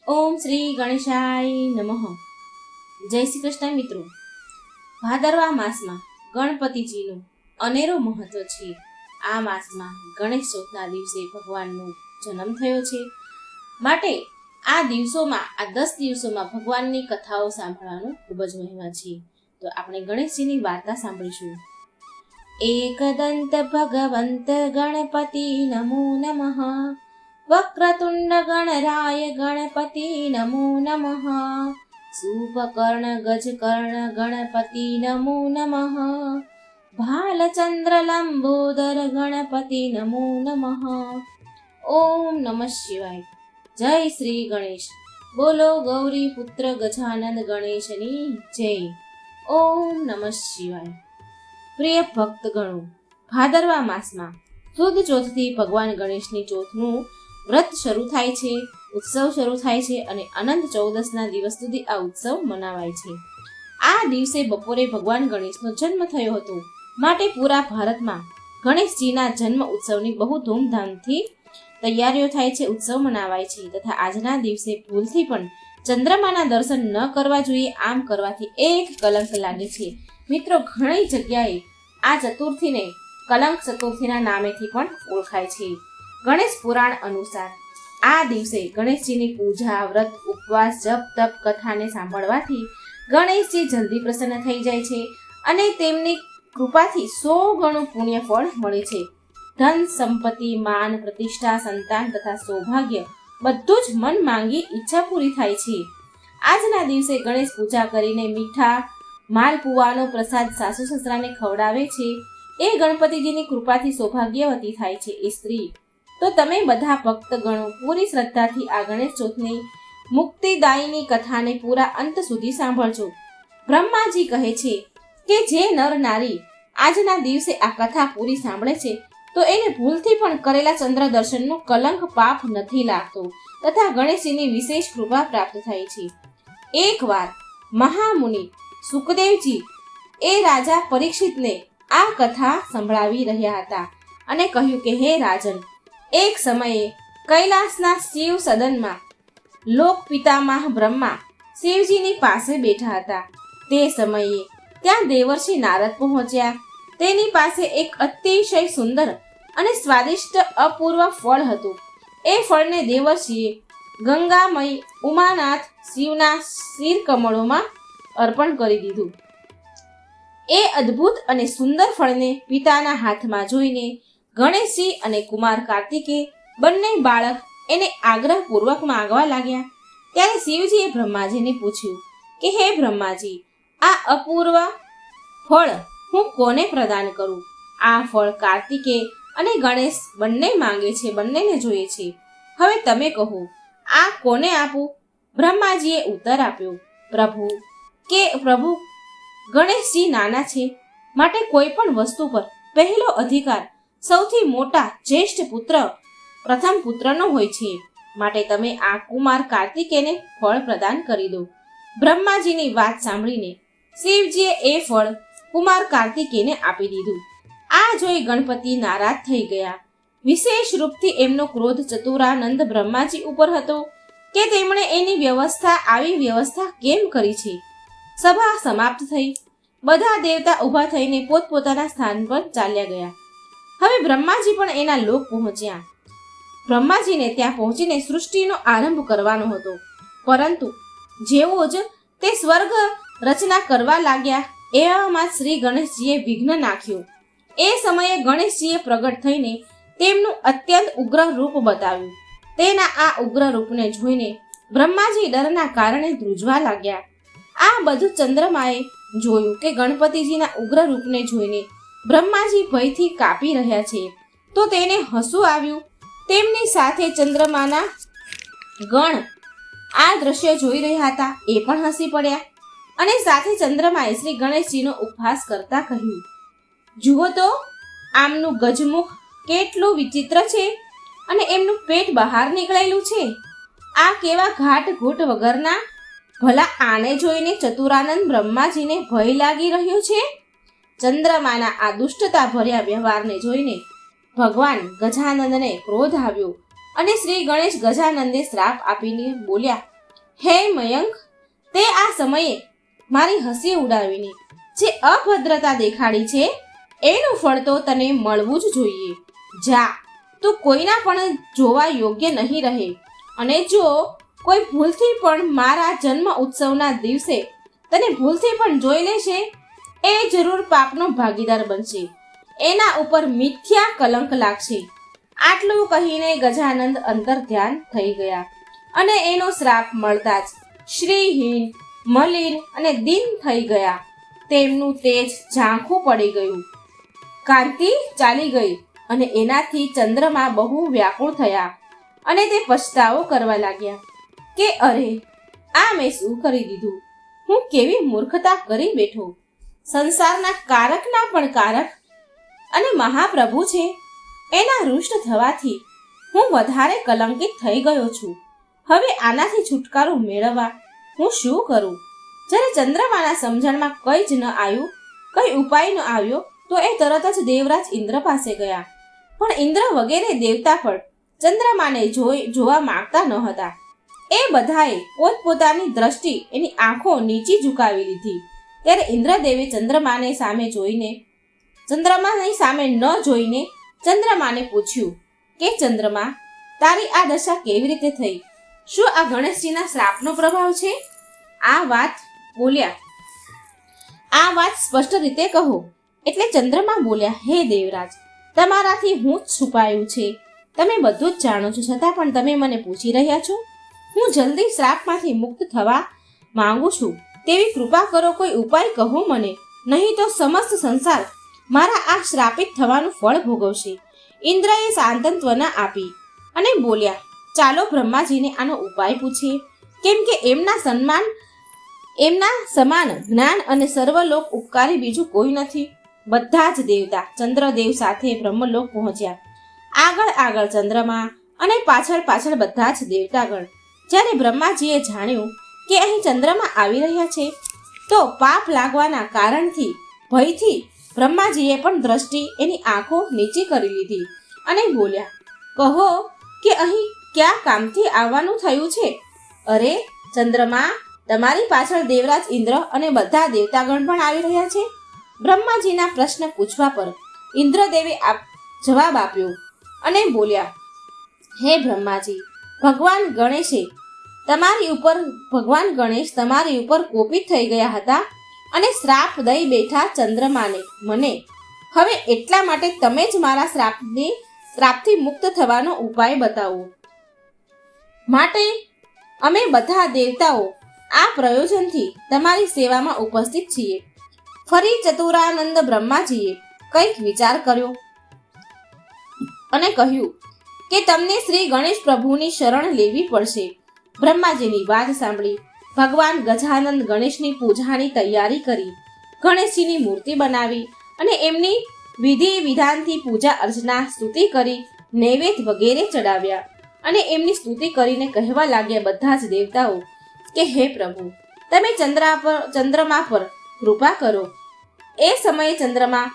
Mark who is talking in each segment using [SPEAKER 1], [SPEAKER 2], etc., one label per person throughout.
[SPEAKER 1] ઓમ શ્રી ગણેશાય નમઃ. જય શ્રી કૃષ્ણ મિત્રો. ભાદરવા માસમાં ગણપતિજીનું અનેરો મહત્વ છે. આ માસમાં ગણેશ ચોથના દિવસે ભગવાનનો જન્મ થયો છે. માટે આ દિવસોમાં, આ 10 દિવસોમાં ભગવાનની કથાઓ સાંભળવાનો ખૂબ જ મહિમા છે. તો આપણે ગણેશજીની વાર્તા સાંભળીશું. એકદંત ભગવંત ગણપતિ નમો નમઃ. વક્રતુંડ ગણરાય ગણપતિ નમો નમઃ. શુભકર્ણ ગજકર્ણ ગણપતિ નમો નમઃ. ભાલચંદ્ર લંબોદર ગણપતિ નમો નમઃ. ઓમ નમઃ શિવાય. જય શ્રી ગણેશ. બોલો ગૌરી પુત્ર ગજાનંદ ગણેશની જય. ઓમ નમઃ શિવાય. પ્રિય ભક્તગણો, ભાદરવા માસમાં સુદ ચોથથી ભગવાન ગણેશની ચોથનું વ્રત શરૂ થાય છે, ઉત્સવ શરૂ થાય છે અને અનંત ચૌદસના દિવસ સુધી આ ઉત્સવ મનાવાય છે. આ દિવસે બપોરે ભગવાન ગણેશનો જન્મ થયો હતો. માટે પૂરા ભારતમાં ગણેશજીના જન્મ ઉત્સવની બહુ ધૂમધામથી તૈયારીઓ થાય છે, ઉત્સવ મનાવાય છે. તથા આજના દિવસે ભૂલથી પણ ચંદ્રમાના દર્શન ન કરવા જોઈએ. આમ કરવાથી એક કલંક લાગે છે. મિત્રો, ઘણી જગ્યાએ આ ચતુર્થીને કલંક ચતુર્થીના નામેથી પણ ઓળખાય છે. ગણેશ પુરાણ અનુસાર આ દિવસે ગણેશજીની પૂજા, વ્રત, ઉપવાસ, જપ, તપ, કથાને સાંભળવાથી ગણેશજી જલ્દી પ્રસન્ન થઈ જાય છે અને તેમની કૃપાથી 100 ગણું પુણ્ય ફળ મળે છે. ધન, સંપત્તિ, માન, પ્રતિષ્ઠા, સંતાન તથા સૌભાગ્ય બધું જ મન માંગી ઈચ્છા પૂરી થાય છે. આજના દિવસે ગણેશ પૂજા કરીને મીઠા માલપુવાનો પ્રસાદ સાસુ સસરાને ખવડાવે છે. એ ગણપતિજીની કૃપાથી સૌભાગ્યવતી થાય છે. એ સ્ત્રી તો તમે બધા ભક્તગણો પૂરી શ્રદ્ધાથી આ ગણેશ ચોથની મુક્તિદાયીની કથાને પૂરા અંત સુધી સાંભળજો. બ્રહ્માજી કહે છે કે જે નર નારી આજના દિવસે આ કથા પૂરી સાંભળે છે તો એને ભૂલથી પણ કરેલા ચંદ્ર દર્શનનું કલંક પાપ નથી લાગતો તથા ગણેશજીની વિશેષ કૃપા પ્રાપ્ત થાય છે. એકવાર મહામુનિ સુખદેવજી એ રાજા પરીક્ષિતને આ કથા સંભળાવી રહ્યા હતા અને કહ્યું કે હે રાજન, એક સમયે કૈલાસના શિવ સદનમાં લોક પિતામહ બ્રહ્મા શિવજીની પાસે બેઠા હતા. તે સમયે ત્યાં દેવર્ષિ નારદ પહોંચ્યા. તેની પાસે એક અતિશય સુંદર અને સ્વાદિષ્ટ અપૂર્વ ફળ હતું. એ ફળને દેવર્ષિએ ગંગામય ઉમાનાથ શિવના શિર કમળોમાં અર્પણ કરી દીધું. એ અદ્ભુત અને સુંદર ફળને પિતાના હાથમાં જોઈને ગણેશજી અને કુમાર કાર્તિકે બંને બાળક એને આગ્રહપૂર્વક માંગવા લાગ્યા. ત્યારે શિવજીએ બ્રહ્માજીને પૂછ્યું કે હે બ્રહ્માજી, આ અપૂર્વ ફળ હું કોને પ્રદાન કરું? આ ફળ કાર્તિકે અને ગણેશ બંને માંગે છે, બંનેને જોઈએ છે. હવે તમે કહો, આ કોને આપું? બ્રહ્માજીએ ઉત્તર આપ્યો, પ્રભુ ગણેશજી નાના છે, માટે કોઈ પણ વસ્તુ પર પહેલો અધિકાર સૌથી મોટા જ્યેષ્ઠ પુત્ર, પ્રથમ પુત્રનો હોય છે. માટે તમે આ કુમાર કાર્તિકેયને ફળ પ્રદાન કરી દો. બ્રહ્માજીની વાત સાંભળીને શિવજીએ એ ફળ કુમાર કાર્તિકેયને આપી દીધું. આ જોઈ ગણપતિ નારાજ થઈ ગયા. વિશેષ રૂપથી એમનો ક્રોધ ચતુરાનંદ બ્રહ્માજી ઉપર હતો કે તેમણે એની વ્યવસ્થા આવી વ્યવસ્થા કેમ કરી છે. સભા સમાપ્ત થઈ. બધા દેવતા ઊભા થઈને પોતપોતાના સ્થાન પર ચાલ્યા ગયા. હવે બ્રહ્માજી પણ એના લોક પહોંચ્યા. બ્રહ્માજીને ત્યાં પહોંચીને સૃષ્ટિનો આરંભ કરવાનો હતો. પરંતુ જેવો જ તે સ્વર્ગ રચના કરવા લાગ્યા એવામાં શ્રી ગણેશજીએ વિઘ્ન નાખ્યું. એ સમયે ગણેશજીએ પ્રગટ થઈને તેમનું અત્યંત ઉગ્ર રૂપ બતાવ્યું. તેના આ ઉગ્ર રૂપને જોઈને બ્રહ્માજી ડરના કારણે ધ્રુજવા લાગ્યા. આ બધું ચંદ્રમાએ જોયું કે ગણપતિજીના ઉગ્ર રૂપને જોઈને બ્રહ્માજી ભયથી કાપી રહ્યા છે. તો તેને હસવું આવ્યું. તેમની સાથે ચંદ્રમાના ગણ આ દ્રશ્ય જોઈ રહ્યા હતા. એ પણ હસી પડ્યા અને સાથે ચંદ્રમાએ શ્રી ગણેશજીનો ઉપહાસ કરતા કહ્યું, જુઓ તો આમનું ગજમુખ કેટલું વિચિત્ર છે અને એમનું પેટ બહાર નીકળેલું છે. આ કેવા ઘાટ ઘૂંટ વગરના! ભલા આને જોઈને ચતુરાનંદ બ્રહ્માજીને ભય લાગી રહ્યો છે. ચંદ્રમાના આ દુષ્ટતા ભર્યા વ્યવહારને જોઈને ભગવાન ગજાનંદને ક્રોધ આવ્યો અને શ્રી ગણેશ ગજાનંદને શ્રાપ આપીને બોલ્યા હે મયંક, તે આ સમયે મારી હસી ઉડાવીને જે અભદ્રતા દેખાડી છે એનું ફળ તો તને મળવું જ જોઈએ. જા, તું કોઈના પણ જોવા યોગ્ય નહીં રહે, અને જો કોઈ ભૂલથી પણ મારા જન્મ ઉત્સવના દિવસે તને ભૂલથી પણ જોઈ લેશે એ જરૂર પાપનો ભાગીદાર બનશે. એના ઉપર મિથ્યા કલંક લાગશે. આટલું કહીને ગજાનંદ અંતર ધ્યાન થઈ ગયા અને એનો શ્રાપ મળતા જ શ્રીહીન, મલિન અને દીન થઈ ગયા. તેમનું તેજ ઝાંખું પડી ગયું, કાંતિ ચાલી ગઈ અને એનાથી ચંદ્રમાં બહુ વ્યાકુળ થયા અને તે પછતાવો કરવા લાગ્યા કે અરે, આ મેં શું કરી દીધું? હું કેવી મૂર્ખતા કરી બેઠો. સંસારના કારકના પણ કારક અને મહાપ્રભુ છે, એના રૂષ્ટ થવાથી હું વધારે કલંકિત થઈ ગયો છું. હવે આનાથી છુટકારો મેળવવા હું શું કરું? જ્યારે ચંદ્રમાના સમજણમાં કંઈ જ ન આવ્યું, કંઈ ઉપાય ન આવ્યો, તો એ તરત જ દેવરાજ ઇન્દ્ર પાસે ગયા. પણ ઇન્દ્ર વગેરે દેવતા પણ ચંદ્રમાને જોવા માંગતા ન હતા. એ બધાએ પોતપોતાની દ્રષ્ટિ, એની આંખો નીચી ઝુકાવી લીધી. ત્યારે ઇન્દ્રદેવે ચંદ્રમાની સામે ન જોઈને ચંદ્રમાને પૂછ્યું કે ચંદ્રમા, તારી આ દશા કેવી રીતે થઈ? શું આ ગણેશજીના શ્રાપનો પ્રભાવ છે? આ વાત સ્પષ્ટ રીતે કહો. એટલે ચંદ્રમા બોલ્યા, હે દેવરાજ, તમારાથી હું જ છુપાયું છે. તમે બધું જ જાણો છો, છતાં પણ તમે મને પૂછી રહ્યા છો. હું જલ્દી શ્રાપમાંથી મુક્ત થવા માંગુ છું, તેવી કૃપા કરો, કોઈ ઉપાય કહો મને, નહીં તો સમસ્ત સંસાર મારા આ શ્રાપિત થવાનું ફળ ભોગવશે. ઇન્દ્રએ સાંત્વના આપી અને બોલ્યા, ચાલો બ્રહ્માજીને આનો ઉપાય પૂછીએ, કેમ કે એમના સમાન જ્ઞાન અને સર્વલોક ઉપકારી બીજું કોઈ નથી. બધા જ દેવતા ચંદ્રદેવ સાથે બ્રહ્મલોક પહોંચ્યા. આગળ ચંદ્રમા અને પાછળ બધા જ દેવતાગણ. જ્યારે બ્રહ્માજીએ જાણ્યું કે અહીં ચંદ્રમા આવી રહ્યા છે, તો પાપ લાગવાના કારણથી, ભયથી બ્રહ્માજીએ પણ દ્રષ્ટિ, એની આંખો નીચી કરી લીધી અને બોલ્યા, કહો કે અહીં ક્યાં કામથી આવવાનું થયું છે? અરે ચંદ્રમા, તમારી પાછળ દેવરાજ ઇન્દ્ર અને બધા દેવતાગણ પણ આવી રહ્યા છે. બ્રહ્માજીના પ્રશ્ન પૂછવા પર ઇન્દ્રદેવે જવાબ આપ્યો અને બોલ્યા, હે બ્રહ્માજી, ભગવાન ગણેશ તમારી ઉપર કોપિત થઈ ગયા હતા અને શ્રાપ દઈ બેઠા ચંદ્રમાને મને. હવે એટલા માટે તમે જ મારા શ્રાપથી મુક્ત થવાનો ઉપાય બતાવો. માટે અમે બધા દેવતાઓ આ પ્રયોજનથી તમારી સેવામાં ઉપસ્થિત છીએ. ફરી ચતુરાનંદ બ્રહ્માજીએ કંઈક વિચાર કર્યો અને કહ્યું કે તમને શ્રી ગણેશ પ્રભુની શરણ લેવી પડશે. બ્રહ્માજીની વાત સાંભળી ભગવાન ગજાનંદ ગણેશની પૂજાની તૈયારી કરી. ગણેશજીની મૂર્તિ બનાવી અને એમની વિધિ વિધાનથી પૂજા અર્ચના સ્તુતિ કરી, નૈવેદ્ય વગેરે ચડાવ્યા અને એમની સ્તુતિ કરીને કહેવા લાગ્યા બધા જ દેવતાઓ કે હે પ્રભુ, તમે ચંદ્રમા પર કૃપા કરો. એ સમયે ચંદ્રમા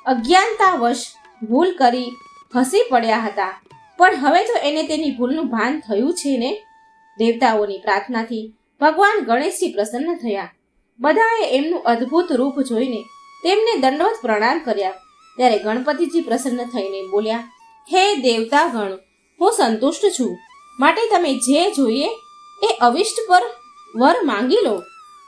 [SPEAKER 1] અજ્ઞાનતાવશ ભૂલ કરી હસી પડ્યા હતા, પણ હવે તો એને તેની ભૂલનું ભાન થયું છે ને. દેવતાઓની પ્રાર્થનાથી ભગવાન ગણેશજી પ્રસન્ન થયા. બધાએ એમનું અદ્ભુત રૂપ જોઈને તેમને દંડવત પ્રણામ કર્યા. ત્યારે ગણપતિજી પ્રસન્ન થઈને બોલ્યા, હે દેવતાગણ, હું સંતુષ્ટ છું. માટે તમે જે જોઈએ એ અવિષ્ટ પર વર માંગી લો.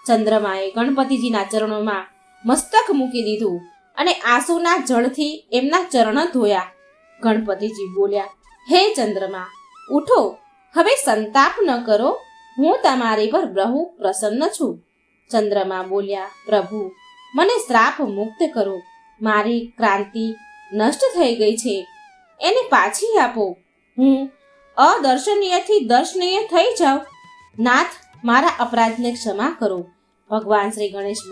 [SPEAKER 1] ચંદ્રમાએ ગણપતિજીના ચરણોમાં મસ્તક મૂકી દીધું અને આંસુના જળથી એમના ચરણ ધોયા. ગણપતિજી બોલ્યા, હે ચંદ્રમા, ઉઠો, હવે સંતાપ ન કરો, હું તમારી પર બહુ પ્રસન્ન છું. ચંદ્રમા બોલ્યા, પ્રભુ, મને શ્રાપ મુક્ત કરો. મારી ક્રાંતિ નષ્ટ થઈ ગઈ છે, એને પાછી આપો. હું અદર્શનીયથી દર્શનીય થઈ જાઉં. નાથ, મારા અપરાધને ક્ષમા કરો. ભગવાન શ્રી ગણેશ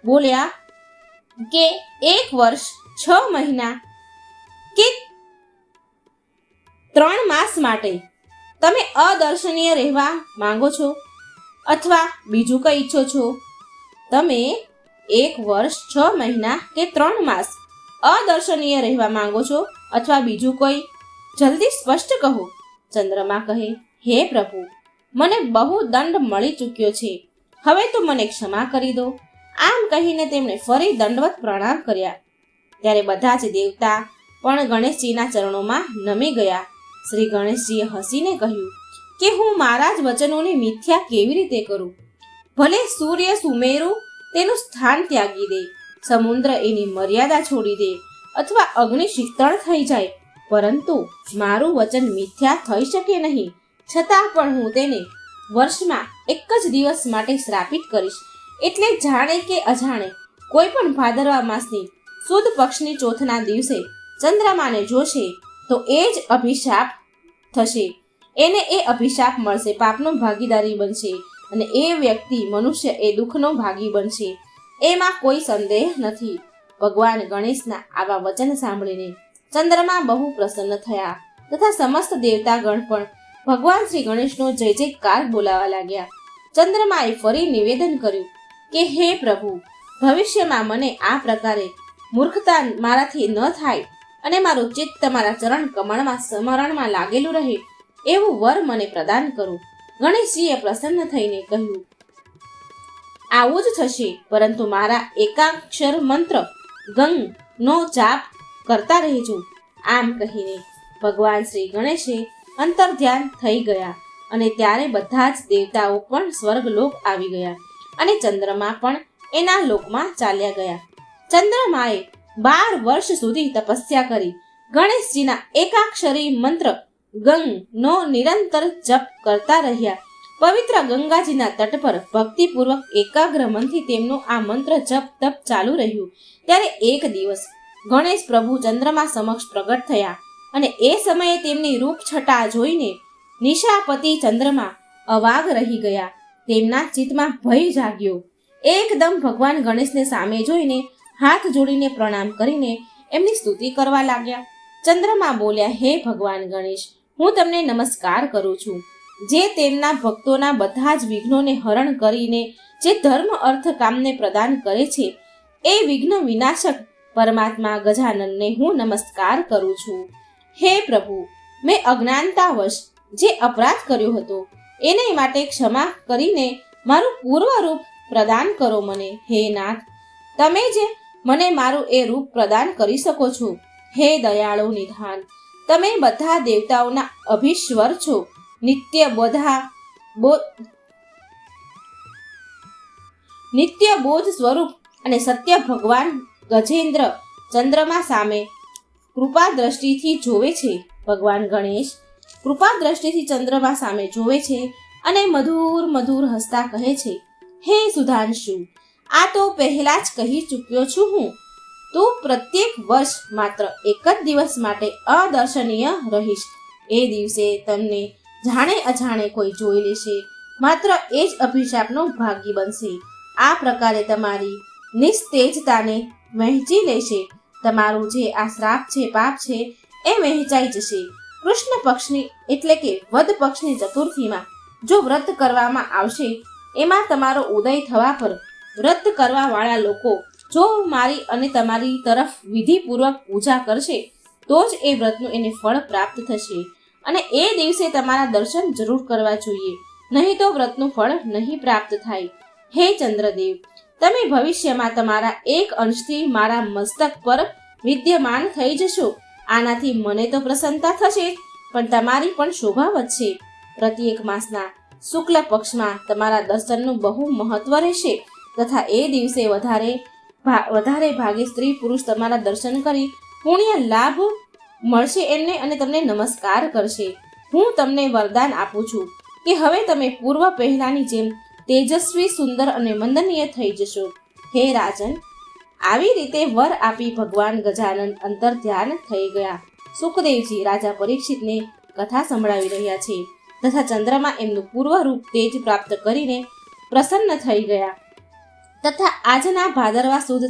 [SPEAKER 1] બોલ્યા કે 1 વર્ષ 6 મહિના કે 3 માસ માટે તમે અદર્શનીય રહેવા માંગો છો અથવા બીજું કંઈ ઈચ્છો છો? તમે 1 વર્ષ 6 મહિના કે 3 માસ અદર્શનીય રહેવા માંગો છો અથવા બીજું કોઈ? જલ્દી સ્પષ્ટ કહો. ચંદ્રમા કહે, હે પ્રભુ, મને બહુ દંડ મળી ચૂક્યો છે, હવે તો મને ક્ષમા કરી દો. આમ કહીને તેમણે ફરી દંડવત પ્રણામ કર્યા. ત્યારે બધા જ દેવતા પણ ગણેશજીના ચરણોમાં નમી ગયા. શ્રી ગણેશજીએ હસીને કહ્યું કે હું મારા જ વચનોની મિથ્યા કેવી રીતે કરું? ભલે સૂર્ય સુમેરુ તેનું સ્થાન ત્યાગી દે, સમુદ્ર એની મર્યાદા છોડી દે, અથવા અગ્નિ શીતળ થઈ જાય, પરંતુ મારું વચન મિથ્યા થઈ શકે નહીં. છતાં પણ હું તેને વર્ષમાં એક જ દિવસ માટે શ્રાપિત કરીશ. એટલે જાણે કે અજાણે કોઈ પણ ભાદરવા માસની સુદ પક્ષની ચોથના દિવસે ચંદ્રમાને જોશે તો એ જ અભિશાપ થશે. એને એ અભિશાપ મળશે, પાપનો ભાગીદારી બનશે, અને એ વ્યક્તિ મનુષ્ય એ દુઃખનો ભાગી બનશે. એમાં કોઈ સંદેહ નથી. ભગવાન ગણેશના આવા વચન સાંભળીને ચંદ્રમા બહુ પ્રસન્ન થયા તથા સમસ્ત દેવતાગણ પણ ભગવાન શ્રી ગણેશનો જય જયકાર બોલાવા લાગ્યા. ચંદ્રમાએ ફરી નિવેદન કર્યું કે હે પ્રભુ, ભવિષ્યમાં મને આ પ્રકારે મૂર્ખતા મારાથી ન થાય અને મારું ચિત્ત તમારા ચરણ કમળમાં સ્મરણમાં લાગેલું રહે એવું વર મને પ્રદાન કરો. ગણેશજીએ પ્રસન્ન થઈને કહ્યું, આવું જ થશે, પરંતુ મારા એકાક્ષર મંત્ર ગંગ નો જાપ કરતા રહેજો. આમ કહીને ભગવાન શ્રી ગણેશે અંતર્ધ્યાન થઈ ગયા અને ત્યારે બધા જ દેવતાઓ પણ સ્વર્ગલોક આવી ગયા અને ચંદ્રમા પણ એના લોકમાં ચાલ્યા ગયા. ચંદ્રમાએ 12 વર્ષ સુધી તપસ્યા કરી ગણેશજીના એકાક્ષરી મંત્ર ગંગ નો નિરંતર જપ કરતા રહ્યા. પવિત્ર ગંગાજીના તટ પર ભક્તિપૂર્વક એકાગ્ર મનથી તેમનું આ મંત્ર જપ તપ ચાલુ રહ્યું. ત્યારે એક દિવસ ગણેશ પ્રભુ ચંદ્રમા સમક્ષ પ્રગટ થયા અને એ સમયે તેમની રૂપ છટા જોઈને નિશાપતિ ચંદ્રમા અવાગ રહી ગયા. તેમના ચિત્તમાં ભય જાગ્યો. એકદમ ભગવાન ગણેશને સામે જોઈને હાથ જોડીને પ્રણામ કરીને એમની સ્તુતિ કરવા લાગ્યા. ચંદ્રમા બોલ્યા, હે ભગવાન ગણેશ, હું તમને નમસ્કાર કરું છું, જે તેમના ભક્તોના બધા જ વિઘ્નોને હરણ કરીને જે ધર્મ અર્થ કામને પ્રદાન કરે છે. એ વિઘ્ન વિનાશક પરમાત્મા ગજાનનને હું નમસ્કાર કરું છું. હે પ્રભુ, મેં અજ્ઞાનતાવશ જે અપરાધ કર્યો હતો એને માટે ક્ષમા કરીને મારું પૂર્વ રૂપ પ્રદાન કરો મને. હે નાથ, તમે જે મને મારું એ રૂપ પ્રદાન કરી શકો છો. હે દયાળુ નિધાન, તમે બધા દેવતાઓના અભીશ્વર છો. નિત્ય બોધ સ્વરૂપ અને સત્ય ભગવાન ગજેન્દ્ર ચંદ્રમા સામે કૃપા દ્રષ્ટિથી જોવે છે. ભગવાન ગણેશ કૃપા દ્રષ્ટિથી ચંદ્રમા સામે જોવે છે અને મધુર મધુર હસતા કહે છે, હે સુધાંશુ, આ તો પહેલા જ કહી ચૂક્યો છું હું. તું પ્રત્યેક વર્ષ માત્ર એક જ દિવસ માટે અદર્શનીય રહીશ. એ દિવસે તમને જાણે અજાણે કોઈ જોઈ લેશે, માત્ર એ જ અભિશાપનો ભાગી બનશે. આ પ્રકારે તમારી નિસ્તેજતાને વહેંચી લેશે. તમારું જે આ શ્રાપ છે, પાપ છે, એ વહેંચાઈ જશે. કૃષ્ણ પક્ષની એટલે કે વદ પક્ષની ચતુર્થીમાં જો વ્રત કરવામાં આવશે, એમાં તમારો ઉદય થવા પર વ્રત કરવા વાળા લોકો જો મારી અને તમારી તરફ વિધિપૂર્વક પૂજા કરશે તો જ એ વ્રતનું એને ફળ પ્રાપ્ત થશે. અને એ દિવસે તમારા દર્શન જરૂર કરવા જોઈએ, નહીં તો વ્રતનું ફળ નહીં પ્રાપ્ત થાય. હે ચંદ્રદેવ, તમે ભવિષ્યમાં તમારા એક અંશથી મારા મસ્તક પર વિદ્યમાન થઈ જશો. આનાથી મને તો પ્રસન્નતા થશે, પણ તમારી પણ શોભા વધશે. પ્રત્યેક માસના શુક્લ પક્ષમાં તમારા દર્શનનું બહુ મહત્વ રહેશે તથા એ દિવસે વધારે ભાગે સ્ત્રી પુરુષ તમારા દર્શન કરી પુણ્ય લાભ મળશે એમને અને તમને નમસ્કાર કરશે. હું તમને વરદાન આપું છું કે હવે તમે પૂર્વ પહેલાની જેમ તેજસ્વી, સુંદર અને વંદનીય થઈ જશો. હે રાજન, આવી રીતે વર આપી ભગવાન ગજાનન અંતર ધ્યાન થઈ ગયા. સુખદેવજી રાજા પરીક્ષિતને કથા સંભળાવી રહ્યા છે તથા ચંદ્રમા એમનું પૂર્વ રૂપ તેજ પ્રાપ્ત કરીને પ્રસન્ન થઈ ગયા તથા આજના ભાદરવા સુદ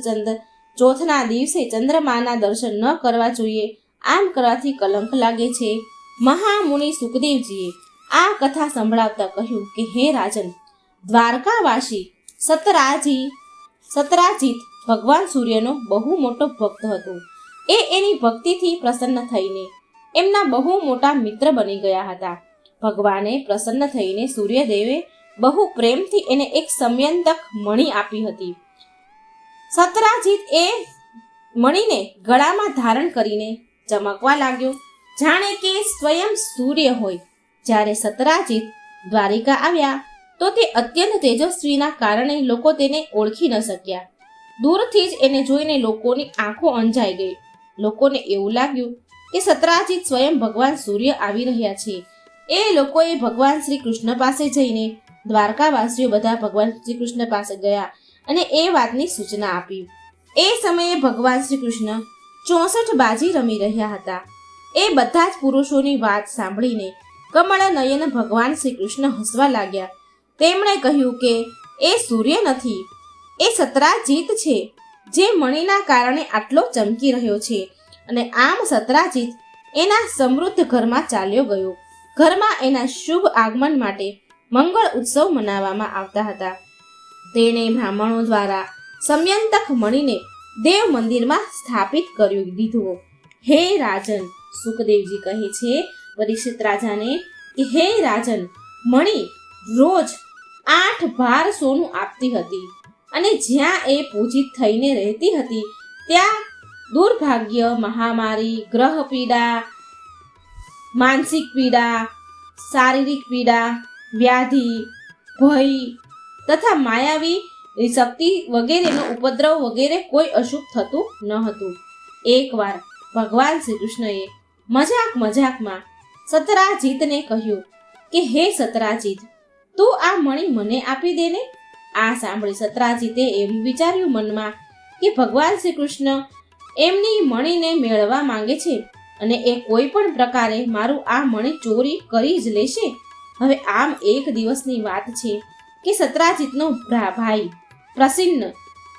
[SPEAKER 1] ચોથના દિવસે ચંદ્રમાના દર્શન ન કરવા જોઈએ. આમ કરવાથી કલંક લાગે છે. મહામુનિ સુખદેવજીએ આ કથા સંભળાવતા કહ્યું કે હે રાજન, દ્વારકાવાસી સતરાજીત ભગવાન સૂર્યનો બહુ મોટો ભક્ત હતો. એની ભક્તિથી પ્રસન્ન થઈને એમના બહુ મોટા મિત્ર બની ગયા હતા. ભગવાને પ્રસન્ન થઈને સૂર્યદેવે બહુ પ્રેમથી એને એક સમયંતક મણી આપી હતી. સત્રાજીત એ મણીને ગળામાં ધારણ કરીને ચમકવા લાગ્યો, જાણે કે સ્વયં સૂર્ય હોય. જ્યારે સત્રાજીત દ્વારિકા આવ્યા તો તે અત્યંત તેજસ્વીના કારણે લોકો તેને ઓળખી ન શક્યા. દૂરથી જ એને જોઈને લોકોની આંખો અંજાઈ ગઈ. લોકોને એવું લાગ્યું કે સત્રાજીત સ્વયં ભગવાન સૂર્ય આવી રહ્યા છે. એ લોકોએ ભગવાન શ્રી કૃષ્ણ પાસે જઈને દ્વારકાવાસીઓ બધા ભગવાન શ્રી કૃષ્ણ પાસે ગયા અને એ વાતની સૂચના આપી. એ સમયે ભગવાન શ્રી કૃષ્ણ 64 બાજી રમી રહ્યા હતા. એ બધા જ પુરુષોની વાત સાંભળીને કમળ નયન ભગવાન શ્રી કૃષ્ણ હસવા લાગ્યા. તેમણે કહ્યું કે એ સૂર્ય નથી, એ સત્રાજીત છે, જે મણીના કારણે આટલો ચમકી રહ્યો છે. અને આમ સત્રાજીત એના સમૃદ્ધ ઘરમાં ચાલ્યો ગયો. ઘરમાં એના શુભ આગમન માટે મંગળ ઉત્સવ મનાવવામાં આવતા હતા. તેણે બ્રાહ્મણો દ્વારા સમયંતક મણીને દેવ મંદિરમાં સ્થાપિત કરી દીધો. હે રાજન, સુખદેવજી કહે છે પરીક્ષિત રાજાને કે હે રાજન, મણી રોજ 8 ભાર સોનું આપતી હતી અને જ્યાં એ પૂજિત થઈને રહેતી હતી ત્યાં દુર્ભાગ્ય, મહામારી, ગ્રહ પીડા, માનસિક પીડા, શારીરિક પીડા, વ્યાધિ, ભય તથા માયાવી શક્તિ વગેરેનો ઉપદ્રવ વગેરે કોઈ અશુભ થતું ન હતું. એકવાર ભગવાન શ્રી કૃષ્ણએ મજાકમાં સત્રાજીતને કહ્યું કે હે સત્રાજીત, તું આ મણી મને આપી દે ને. આ સાંભળી સત્રાજીતે એમ વિચાર્યું મનમાં કે ભગવાન શ્રી કૃષ્ણ એમની મણીને મેળવવા માંગે છે અને એ કોઈ પણ પ્રકારે મારું આ મણી ચોરી કરી જ લેશે. હવે આમ એક દિવસની વાત છે કે સત્રાજીતનો ભાઈ પ્રસિન્ન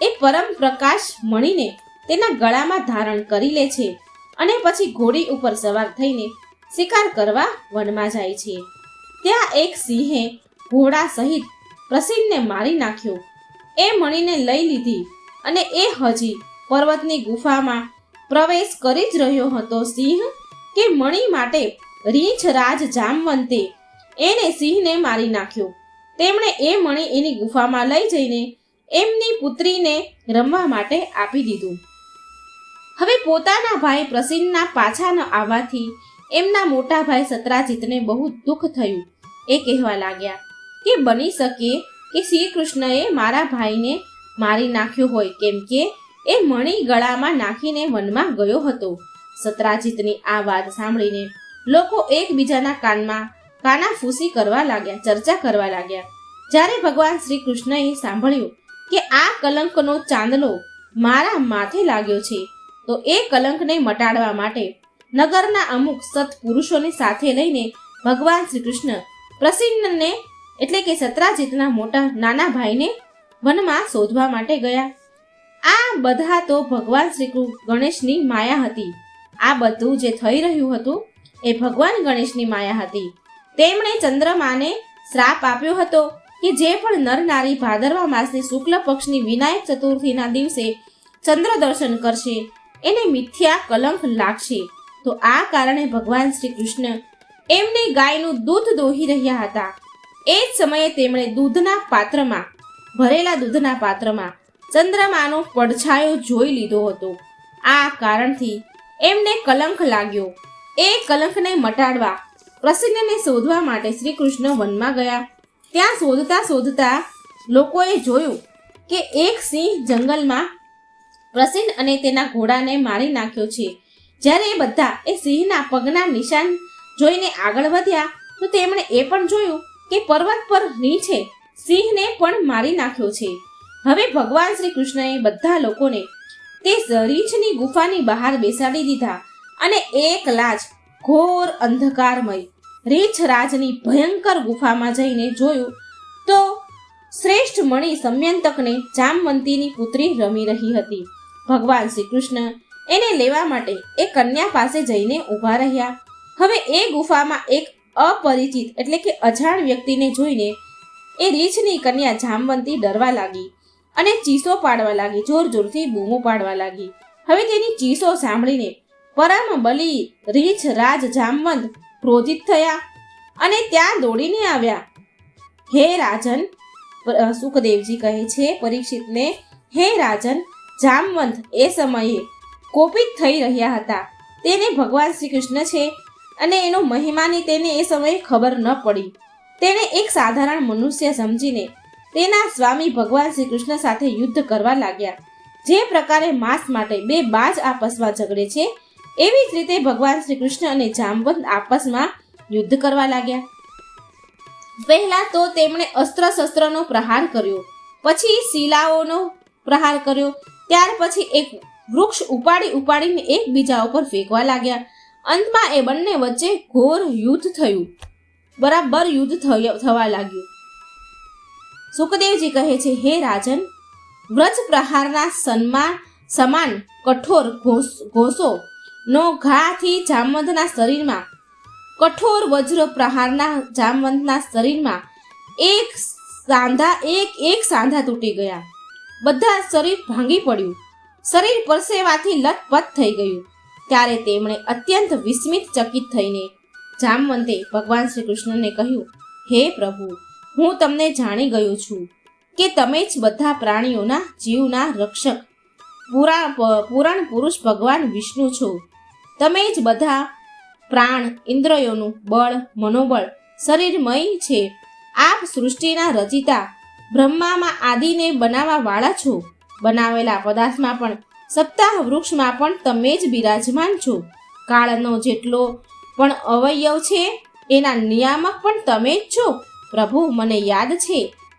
[SPEAKER 1] એ પરમ પ્રકાશ મણીને તેના ગળામાં ધારણ કરી લે છે અને પછી ઘોડી ઉપર સવાર થઈને શિકાર કરવા વનમાં જાય છે. ત્યાં એક સિંહે ઘોડા સહિત પ્રસિન્નને મારી નાખ્યો. એ મણીને લઈ લીધી અને એ હજી પર્વતની ગુફામાં પ્રવેશ કરી જ રહ્યો હતો. સિંહ કે મણી માટે રીંછ રાજ જામવંતે એને સિંહને મારી નાખ્યો. તેમણે એ મણી એની ગુફામાં લઈ જઈને એમની પુત્રીને રમવા માટે આપી દીધું. હવે પોતાના ભાઈ પ્રસિન્નના પાછા ન આવવાથી એમના મોટા ભાઈ સત્રાજીતને બહુ દુઃખ થયું. એ કહેવા લાગ્યા કે બની શકે કે શ્રી કૃષ્ણએ મારા ભાઈને મારી નાખ્યો હોય, કેમ કે એ મણી ગળામાં નાખીને વનમાં ગયો હતો. સત્રાજીતની આ વાત સાંભળીને લોકો એકબીજાના કાનમાં કાનાફૂસી કરવા લાગ્યા, ચર્ચા કરવા લાગ્યા. જ્યારે ભગવાન શ્રી કૃષ્ણએ સાંભળ્યું કે આ કલંકનો ચાંદલો મારા માથે લાગ્યો છે તો એ કલંકને મટાડવા માટે નગરના અમુક સત્પુરુષોને સાથે લઈને ભગવાન શ્રી કૃષ્ણ પ્રસિન્નને એટલે કે સત્રાજીતના નાના ભાઈને વનમાં શોધવા માટે ગયા. આ બધા તો ભગવાન શ્રી ગણેશની માયા હતી. આ બધું જે થઈ રહ્યું હતું એ ભગવાન ગણેશની માયા હતી. તેમણે ચંદ્રમાને શ્રાપ આપ્યો હતો કે જે પણ નર નારી ભાદરવા માસની શુક્લ પક્ષની વિનાયક ચતુર્થીના દિવસે ચંદ્ર દર્શન કરશે એને મિથ્યા કલંક લાગશે. તો આ કારણે ભગવાન શ્રી કૃષ્ણ એમની ગાયનું દૂધ દોહી રહ્યા હતા. એ જ સમયે તેમણે ભરેલા દૂધના પાત્રમાં ચંદ્રમાનો પડછાયો જોઈ લીધો હતો. આ કારણથી એમને કલંક લાગ્યો. એ કલંકને મટાડવા પ્રસિન્નને શોધવા માટે શ્રી કૃષ્ણ વનમાં ગયા. ત્યાં શોધતા લોકોએ જોયું કે એક સિંહ જંગલમાં પ્રસિન્ન અને તેના ઘોડાને મારી નાખ્યો છે. જ્યારે એ બધા એ સિંહના પગના નિશાન જોઈને આગળ વધ્યા તો તેમણે એ પણ જોયું કે પર્વત પર રીંછે સિંહને પણ મારી નાખ્યો છે. હવે ભગવાન શ્રી કૃષ્ણએ બધા લોકોને તે રીંછની ગુફાની બહાર બેસાડી દીધા અને એકલા જ ઘોર અંધકારમય રીંછ રાજની ભયંકર ગુફામાં જઈને જોયું તો શ્રેષ્ઠ મણી સમયંતકને જામવંતીની પુત્રી રમી રહી હતી. ભગવાન શ્રી કૃષ્ણ એને લેવા માટે એ કન્યા પાસે જઈને ઊભા રહ્યા. હવે એ ગુફામાં એક અપરિચિત એટલે કે અજાણ વ્યક્તિને જોઈને એ રીંછની કન્યા જામવંતી ડરવા લાગી અને ચીસો પાડવા લાગી, જોર જોરથી બૂમો પાડવા લાગી. હવે તેની ચીસો સાંભળીને પરમ બલી રીંછ રાજ જામવંત ક્રોધિત થયા અને ત્યાં દોડીને આવ્યા. હે રાજન, સુખદેવજી કહે છે પરીક્ષિતને, હે રાજન, જામવંત એ સમયે કોપિત થઈ રહ્યા હતા. તેને ભગવાન શ્રી કૃષ્ણ છે અને એનો મહિમાની તેને એ સમયે ખબર ન પડી. તેને એક સાધારણ મનુષ્ય સમજીને તેના સ્વામી ભગવાન શ્રી કૃષ્ણ સાથે યુદ્ધ કરવા લાગ્યા. જે પ્રકારે માંસ માટે બે બાજ આપસમાં ઝઘડે છે, એવી જ રીતે ભગવાન શ્રી કૃષ્ણ અને જામવંત આપસમાં યુદ્ધ કરવા લાગ્યા. પહેલા તો તેમણે અસ્ત્ર શસ્ત્રનો પ્રહાર કર્યો, પછી શિલાઓનો પ્રહાર કર્યો, ત્યાર પછી એક વૃક્ષ ઉપાડીને એકબીજા ઉપર ફેંકવા લાગ્યા. અંતમાં એ બંને વચ્ચે ઘોર યુદ્ધ થયું. બરાબર યુદ્ધ થવા લાગ્યું. સુખદેવજી કહે છે, હે રાજન, વ્રજ પ્રહારના સમાન કઠોર ઘોષો નો ઘાથી જામવંતના શરીરમાં, કઠોર વજ્ર પ્રહારના જામવંતના શરીરમાં એક સાંધા તૂટી ગયા. બધા શરીર ભાંગી પડ્યું. શરીર પરસેવાથી લથપથ થઈ ગયું. ત્યારે તેમણે અત્યંત વિસ્મિત ચકિત થઈને જામવંતે ભગવાન શ્રી કૃષ્ણને કહ્યું, હે પ્રભુ, હું તમને જાણી ગયો છું કે તમે જ બધા પ્રાણીઓના જીવના રક્ષક પુરાણ પુરુષ ભગવાન વિષ્ણુ છો. તમે જ બધા પ્રાણ ઇન્દ્રિયોનું બળ મનોબળ શરીરમય છે. આપ સૃષ્ટિના રચિતા બ્રહ્મામાં આદિને બનાવવા વાળા છો. બનાવેલા પદાર્થમાં પણ સપ્તાહ વૃક્ષમાં પણ તમે જ બિરાજમાન છો. કાળનો જેટલો પણ અવયવ છે એના નિયામક પણ તમે જ છો. પ્રભુ, મને યાદ છે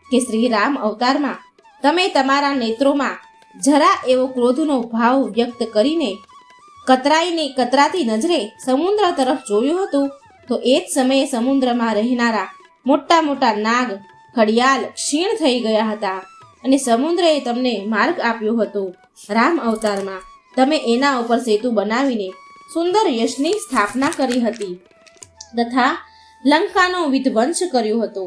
[SPEAKER 1] કે શ્રી રામ અવતારમાં તમે તમારા નેત્રોમાં જરા એવો ક્રોધનો ભાવ વ્યક્ત કરીને કતરાતી નજરે સમુદ્ર તરફ જોયું હતું. તો એ જ સમયે સમુદ્રમાં રહેનારા મોટા મોટા નાગ ઘડિયાળ ક્ષીણ થઈ ગયા હતા અને સમુદ્રએ તમને માર્ગ આપ્યો હતો. રામ અવતારમાં તમે એના ઉપર સેતુ બનાવીને સુંદર યશની સ્થાપના કરી હતી તથા લંકાનો વિધ્વંસ કર્યો હતો.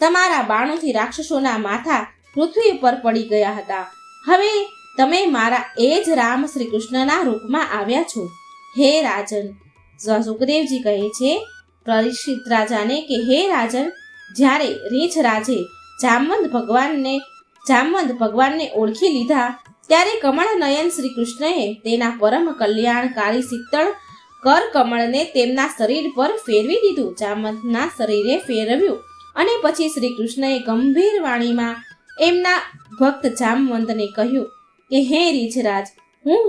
[SPEAKER 1] તમારા બાણોથી રાક્ષસોના માથા પૃથ્વી પર પડી ગયા હતા. હવે તમે મારા એ જ રામ શ્રી કૃષ્ણના રૂપમાં આવ્યા છો. હે રાજન, સુખદેવજી કહે છે પરીક્ષિત રાજાને કે હે રાજન, જ્યારે રીછ રાજે જામવંત ભગવાનને ઓળખી લીધા, ત્યારે કમળ નયન શ્રી કૃષ્ણએ તેના પરમ કલ્યાણકારી શીતળ કર કમળને તેમના શરીર પર ફેરવી દીધું. જામવંતના શરીરે ફેરવ્યું અને પછી શ્રી કૃષ્ણએ ગંભીર વાણીમાં એમના ભક્ત જામવંતને કહ્યું કે હે રીછરાજ, હું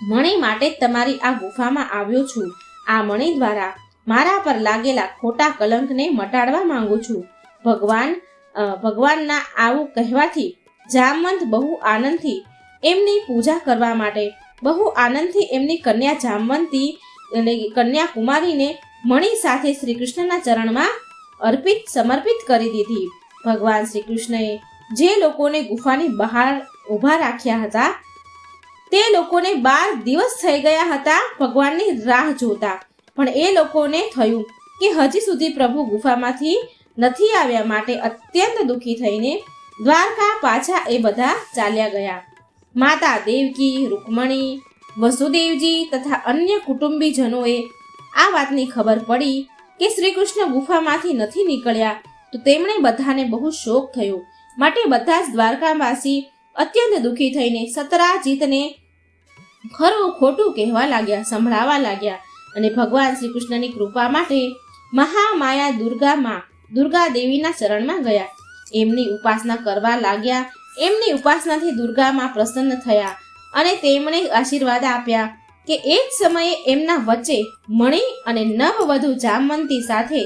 [SPEAKER 1] મણી માટે તમારી આ ગુફામાં આવ્યો છું. આ મણી દ્વારા મારા પર લાગેલા ખોટા કલંકને મટાડવા માંગુ છું. ભગવાનના આવું કહેવાથી જામવંત બહુ આનંદથી એમની પૂજા કરવા માટે એમની કન્યા જામવંતી અને કન્યા કુમારીને મણી સાથે શ્રી કૃષ્ણના ચરણમાં સમર્પિત કરી દીધી. ભગવાન શ્રી કૃષ્ણએ જે લોકોને ગુફાની બહાર ઊભા રાખ્યા હતા તે લોકોને 12 દિવસ થઈ ગયા હતા ભગવાનની રાહ જોતા, પણ એ લોકોને થયું કે હજી સુધી પ્રભુ ગુફામાંથી નથી આવ્યા. માટે અત્યંત દુઃખી થઈને દ્વારકા પાછા એ બધા ચાલ્યા ગયા. માતા દેવકી, રૂકમણી, વસુદેવજી તથા અન્ય કુટુંબીજનોએ આ વાતની ખબર પડી કે શ્રી કૃષ્ણ ગુફામાંથી નથી નીકળ્યા તો તેમણે બધાને બહુ શોક થયો. માટે બધા જ દ્વારકાવાસી અત્યંત દુઃખી થઈને સતરાજીતને ખરું ખોટું કહેવા લાગ્યા, સંભળાવા લાગ્યા અને ભગવાન શ્રી કૃષ્ણની કૃપા માટે મહામાયા દુર્ગા દેવીના શરણમાં ગયા. એમની ઉપાસના કરવા લાગ્યા. એમની ઉપાસનાથી દુર્ગામાં પ્રસન્ન થયા અને તેમણે આશીર્વાદ આપ્યા કે એ જ સમયે એમના વચ્ચે મણી અને નવવધુ જામવંતી સાથે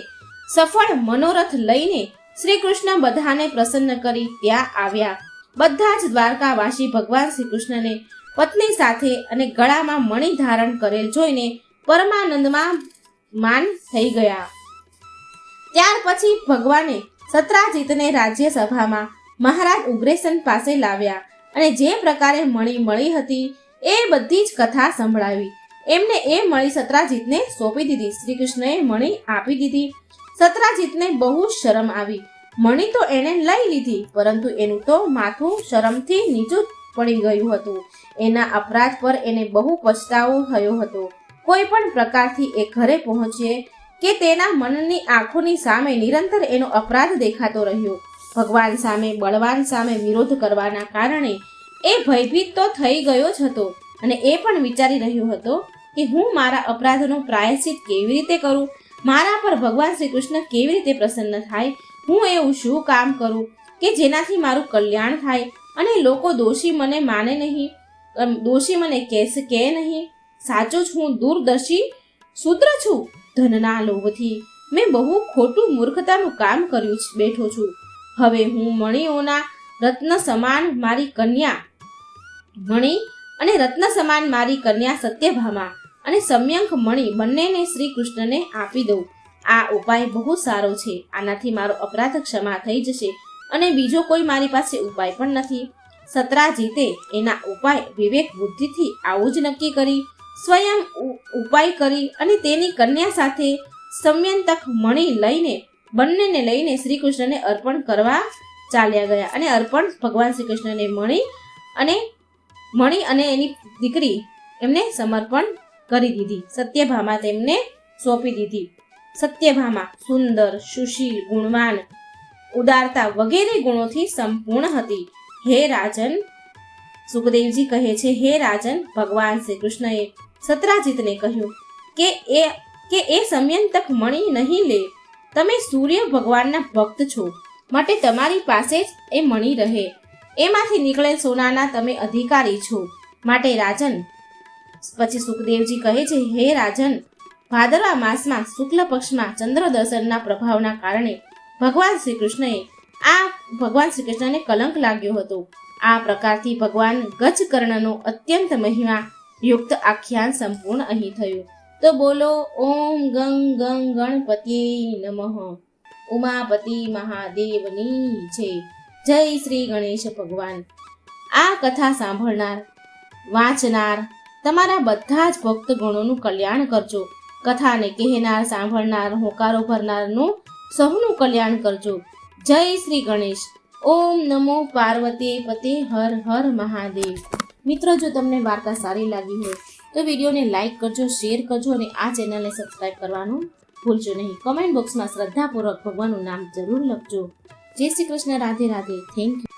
[SPEAKER 1] સફળ મનોરથ લઈને શ્રી કૃષ્ણ બધાને પ્રસન્ન કરી ત્યાં આવ્યા. બધા જ દ્વારકાવાસી ભગવાન શ્રી કૃષ્ણને પત્ની સાથે અને ગળામાં મણી ધારણ કરેલ જોઈને પરમાનંદમાં માન થઈ ગયા. ત્યાર પછી ભગવાને સત્રાજીતને રાજ્યસભામાં મહારાજ ઉગ્રસેન પાસે લાવ્યા અને જે પ્રકારે મણી મળી હતી એ બધી જ કથા સંભળાવી. એમને એ મણી સત્રાજીતને સોંપી દીધી. શ્રી કૃષ્ણએ મણી આપી દીધી. સત્રાજીતને બહુ શરમ આવી. મણી તો એણે લઈ લીધી, પરંતુ એનું તો માથું શરમથી નીચું પડી ગયું હતું. એના અપરાધ પર એને બહુ પછતાવો થયો હતો. કોઈ પણ પ્રકારથી એ ઘરે પહોંચે કે તેના મનની આંખોની સામે નિરંતર એનો અપરાધ દેખાતો રહ્યો. ભગવાન સામે, બળવાન સામે વિરોધ કરવાના કારણે એ ભયભીત તો થઈ ગયો જ હતો અને એ પણ વિચારી રહ્યો હતો કે હું મારા અપરાધનો પ્રાયશ્ચિત કેવી રીતે કરું, મારા પર ભગવાન શ્રી કૃષ્ણ કેવી રીતે પ્રસન્ન થાય, હું એવું શું કામ કરું કે જેનાથી મારું કલ્યાણ થાય અને લોકો દોષી મને માને નહીં, દોષી મને કે નહીં. સાચો જ હું દૂરદર્શી શૂદ્ર છું. ધનના લોભથી મેં બહુ ખોટું મૂર્ખતાનું કામ કર્યું બેઠો છું. હવે હું મણિઓના રત્ન સમાન મારી કન્યા મણિ અને રત્ન સમાન મારી કન્યા સત્યભામા અને સમ્યંક મણિ બંનેને શ્રી કૃષ્ણને આપી દઉં. આ ઉપાય બહુ સારો છે. આનાથી મારો અપરાધ ક્ષમા થઈ જશે અને બીજો કોઈ મારી પાસે ઉપાય પણ નથી. સત્રાજીતે એના ઉપાય વિવેક બુદ્ધિથી આવું જ નક્કી કરી સ્વયં ઉપાય કરી અને તેની કન્યા સાથે સમયંતક મણિ લઈને બંનેને લઈને શ્રી કૃષ્ણને અર્પણ કરવા ચાલ્યા ગયા અને અર્પણ ભગવાન શ્રી કૃષ્ણને મણિ અને એની દીકરી એમને સમર્પણ કરી દીધી. સત્યભામા તેમને સોંપી દીધી. સત્યભામા સુંદર, સુશીલ, ગુણવાન, ઉદારતા વગેરે ગુણોથી સંપૂર્ણ હતી. હે રાજન, સુખદેવજી કહે છે, હે રાજન, ભગવાન શ્રી કૃષ્ણએ સત્રાજીતને કહ્યું કે એ સમયંતક મણિ નહીં લે. તમે સૂર્ય ભગવાનના ભક્ત છો માટે તમારી પાસે જ એ મણિ રહે. એમાંથી નીકળેલ સોનાના તમે અધિકારી છો માટે રાજન. પછી સુખદેવજી કહે છે, હે રાજન, ભાદરવા માસમાં શુક્લ પક્ષમાં ચંદ્ર દર્શનના પ્રભાવના કારણે ભગવાન શ્રી કૃષ્ણને કલંક લાગ્યો હતો. આ પ્રકારથી ભગવાન ગજકર્ણનો અત્યંત મહિમા યુક્ત આખ્યાન સંપૂર્ણ અહીં થયું. તો બોલો ઓમ ગંગ ગંગ ગણપતિએ નમઃ. ઉમાપતિ મહાદેવની જય શ્રી ગણેશ ભગવાન. આ કથા સાંભળનાર, વાંચનાર તમારા બધા જ ભક્ત ગણોનું કલ્યાણ કરજો. કથાને કહેનાર, સાંભળનાર, હોકારો ભરનારનું સૌનું કલ્યાણ કરજો. જય શ્રી ગણેશ. ઓમ નમો પાર્વતી પતે હર હર મહાદેવ. મિત્રો, જો તમને વાર્તા સારી લાગી હોય તો વિડીયોને લાઈક કરજો, શેર કરજો અને આ ચેનલને સબસ્ક્રાઈબ કરવાનું ભૂલજો નહીં. કમેન્ટ બોક્સમાં શ્રદ્ધાપૂર્વક ભગવાનનું નામ જરૂર લખજો. જય શ્રી કૃષ્ણ. રાધે રાધે. Thank you.